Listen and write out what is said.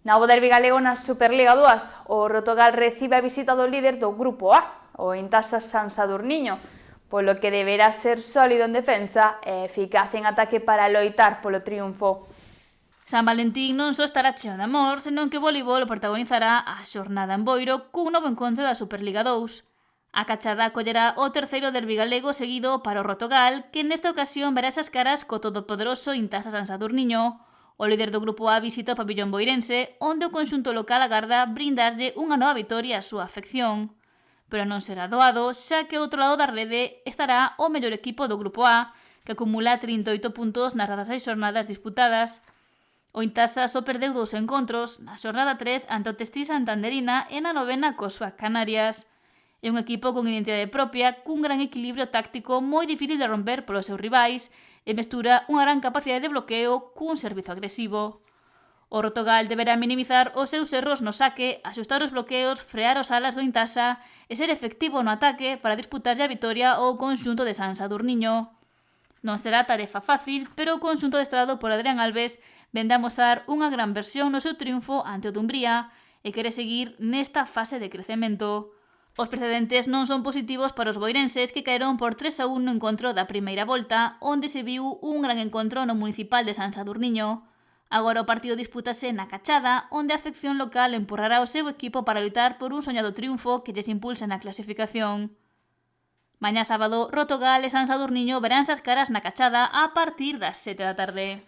Novo derbi galego na Superliga 2, o Rotogal recibe a visita do líder do Grupo A, o Intasa San Sadurniño, polo que deberá ser sólido en defensa e eficaz en ataque para loitar polo triunfo. San Valentín non só estará cheo de amor, senón que o voleibol protagonizará a xornada en Boiro cun novo encontro da Superliga 2. A Cachada acollerá o terceiro derbi galego seguido para o Rotogal, que nesta ocasión verá esas caras co todopoderoso Intasa San Sadurniño. O líder do Grupo A visita o pabillón boirense, onde o conxunto local agarda brindarlle unha nova vitoria á súa afección. Pero non será doado, xa que ao outro lado da rede estará o mellor equipo do Grupo A, que acumula 38 puntos nas 16 xornadas disputadas. O Intasa só perdeu 2 encontros, na xornada 3 ante o Testí Santanderina e na novena co Suac Canarias. É un equipo con identidade propia, cun gran equilibrio táctico moi difícil de romper polos seus rivais, e mestura unha gran capacidade de bloqueo cun servizo agresivo. O Rotogal deberá minimizar os seus erros no saque, axustar os bloqueos, frear os alas do Intasa e ser efectivo no ataque para disputarlle a vitoria ao conxunto de San Sadurniño. Non será tarefa fácil, pero o conxunto adestrado por Adrián Alves vende a amosar unha gran versión no seu triunfo ante o Dumbría e quere seguir nesta fase de crecemento. Os precedentes non son positivos para os boirenses que caeron por 3-1 no encontro da primeira volta, onde se viu un gran encontro no municipal de San Sadurniño. Agora o partido dispútase na Cachada, onde a afección local empurrará o seu equipo para lutar por un soñado triunfo que lles impulse na clasificación. Mañá sábado, Rotogal e San Sadurniño verán as caras na Cachada a partir das 7 da tarde.